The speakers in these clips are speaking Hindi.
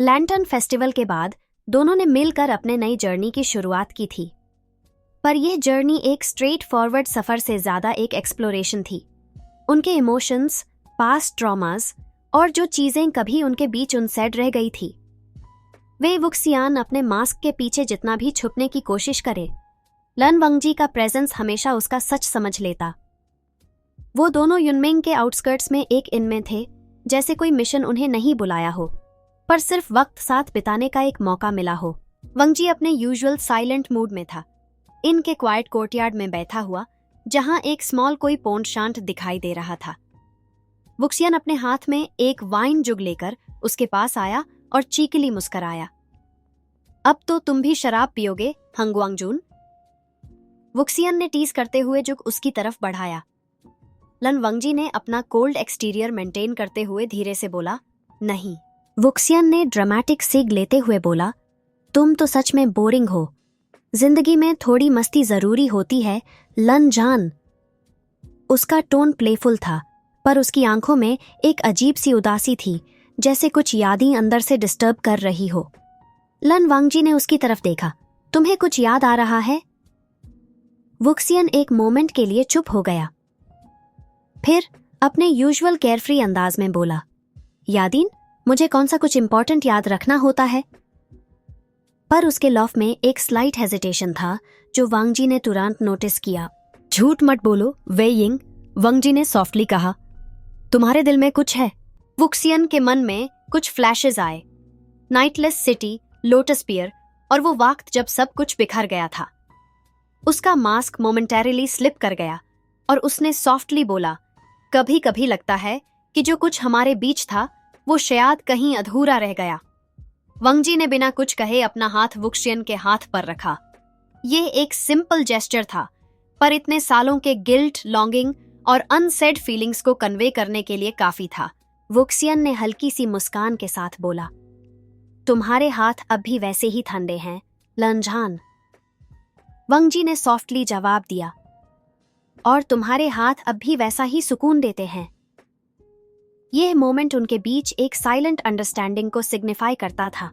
लैंटर्न फेस्टिवल के बाद दोनों ने मिलकर अपने नई जर्नी की शुरुआत की थी, पर यह जर्नी एक स्ट्रेट फॉरवर्ड सफर से ज्यादा एक एक्सप्लोरेशन थी। उनके इमोशंस, पास्ट ट्रॉमास और जो चीजें कभी उनके बीच अनसेड रह गई थी, वे वुक्सियान अपने मास्क के पीछे जितना भी छुपने की कोशिश करे, लन वंगजी का प्रेजेंस हमेशा उसका सच समझ लेता। वो दोनों युनमिंग के आउटस्कर्ट्स में एक इन में थे, जैसे कोई मिशन उन्हें नहीं बुलाया हो, पर सिर्फ वक्त साथ बिताने का एक मौका मिला हो। वंगजी अपने यूजुअल साइलेंट मूड में था, इनके क्वाइट कोर्टयार्ड में बैठा हुआ, जहां एक स्मॉल कोई पोंड शांत दिखाई दे रहा था। वुक्सियान अपने हाथ में एक वाइन जुग लेकर उसके पास आया और चीकली मुस्कराया। अब तो तुम भी शराब पियोगे, हंगवांगजून? वुक्सियान ने टीज करते हुए जुग उसकी तरफ बढ़ाया। लन वंगजी ने अपना कोल्ड एक्सटीरियर मेंटेन करते हुए धीरे से बोला, नहीं। वुक्सियान ने ड्रामेटिक सिग लेते हुए बोला, तुम तो सच में बोरिंग हो। जिंदगी में थोड़ी मस्ती जरूरी होती है, लन जान। उसका टोन प्लेफुल था, पर उसकी आंखों में एक अजीब सी उदासी थी, जैसे कुछ यादें अंदर से डिस्टर्ब कर रही हो। लन वांगजी ने उसकी तरफ देखा, तुम्हें कुछ याद आ रहा है? वुक्सियन एक मोमेंट के लिए चुप हो गया, फिर अपने यूजुअल केयरफ्री अंदाज में बोला, यादीन, मुझे कौन सा कुछ इंपॉर्टेंट याद रखना होता है? पर उसके लॉफ में एक स्लाइट हेजिटेशन था, जो वांगजी ने तुरंत नोटिस किया। झूठ मत बोलो वे यिंग, वांगजी ने सॉफ्टली कहा, तुम्हारे दिल में कुछ है। वुक्सियन के मन में कुछ फ्लैशेस आए, नाइटलेस सिटी, लोटस पियर, और वो वक्त जब सब कुछ बिखर गया था। उसका मास्क मोमेंटरीली स्लिप कर गया और उसने सॉफ्टली बोला, कभी कभी लगता है कि जो कुछ हमारे बीच था वो शायद कहीं अधूरा रह गया। वांगजी ने बिना कुछ कहे अपना हाथ वुक्सियन के हाथ पर रखा। ये एक सिंपल जेस्चर था, पर इतने सालों के गिल्ट, लॉन्गिंग और अनसेड फीलिंग्स को कन्वे करने के लिए काफी था। वुक्सियन ने हल्की सी मुस्कान के साथ बोला, तुम्हारे हाथ अब भी वैसे ही ठंडे हैं, लनजान। वांगजी ने सॉफ्टली जवाब दिया, और तुम्हारे हाथ अब भी वैसा ही सुकून देते हैं। यह मोमेंट उनके बीच एक साइलेंट अंडरस्टैंडिंग को सिग्निफाई करता था,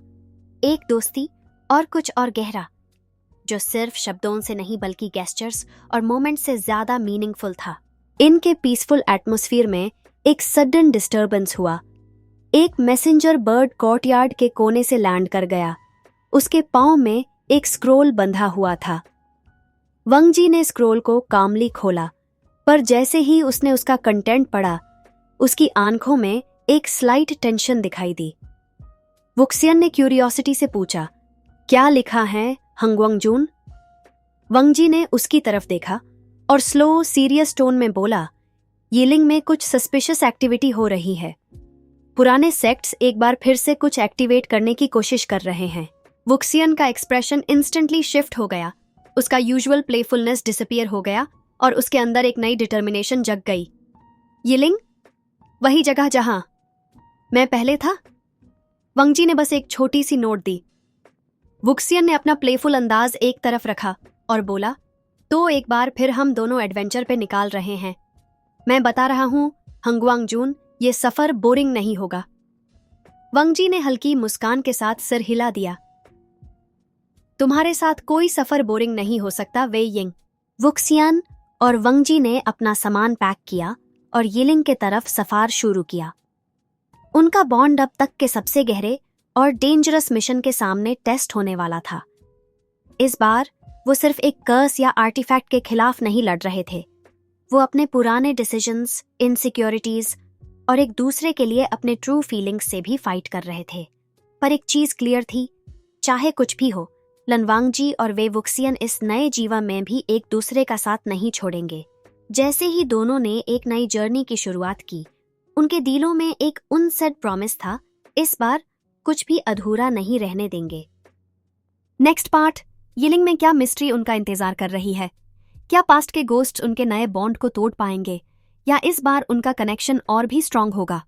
एक दोस्ती और कुछ और गहरा, जो सिर्फ शब्दों से नहीं बल्कि गेस्चर्स और मोमेंट से ज्यादा मीनिंगफुल था। इनके पीसफुल एटमॉस्फेयर में एक सडन डिस्टर्बेंस हुआ। एक मैसेंजर बर्ड कोर्टयार्ड के कोने से लैंड कर गया। उसके पांव में एक स्क्रोल बंधा हुआ था। वांगजी ने स्क्रोल को कामली खोला, पर जैसे ही उसने उसका कंटेंट पढ़ा, उसकी आंखों में एक स्लाइट टेंशन दिखाई दी। वुक्सियन ने क्यूरियोसिटी से पूछा, क्या लिखा है हंगवांगजून? वांगजी ने उसकी तरफ देखा और स्लो सीरियस टोन में बोला, यिलिंग में कुछ सस्पिशियस एक्टिविटी हो रही है। पुराने सेक्ट्स एक बार फिर से कुछ एक्टिवेट करने की कोशिश कर रहे हैं। वुक्सियन का एक्सप्रेशन इंस्टेंटली शिफ्ट हो गया। उसका यूजुअल प्लेफुलनेस डिसअपीयर हो गया और उसके अंदर एक नई डिटर्मिनेशन जग गई। यिलिंग, वही जगह जहां मैं पहले था? वांगजी ने बस एक छोटी सी नोट दी। वुक्सियन ने अपना प्लेफुल अंदाज एक तरफ रखा और बोला, तो एक बार फिर हम दोनों एडवेंचर पे निकाल रहे हैं। मैं बता रहा हूं हंगवांगजून, ये सफर बोरिंग नहीं होगा। वांगजी ने हल्की मुस्कान के साथ सिर हिला दिया। तुम्हारे साथ कोई सफर बोरिंग नहीं हो सकता वे यिंग। वुक्सियन और वांगजी ने अपना सामान पैक किया और यिलिंग के तरफ सफर शुरू किया। उनका बॉन्ड अब तक के सबसे गहरे और डेंजरस मिशन के सामने टेस्ट होने वाला था। इस बार वो सिर्फ एक कर्स या आर्टिफैक्ट के खिलाफ नहीं लड़ रहे थे, वो अपने पुराने डिसीजंस, इनसिक्योरिटीज और एक दूसरे के लिए अपने ट्रू फीलिंग्स से भी फाइट कर रहे थे। पर एक चीज क्लियर थी, चाहे कुछ भी हो, लन वांगजी और वे वुक्सियन इस नए जीवन में भी एक दूसरे का साथ नहीं छोड़ेंगे। जैसे ही दोनों ने एक नई जर्नी की शुरुआत की, उनके दिलों में एक अनसेड प्रॉमिस था, इस बार कुछ भी अधूरा नहीं रहने देंगे। नेक्स्ट पार्ट, यिलिंग में क्या मिस्ट्री उनका इंतजार कर रही है? क्या पास्ट के गोस्ट उनके नए बॉन्ड को तोड़ पाएंगे, या इस बार उनका कनेक्शन और भी स्ट्रांग होगा?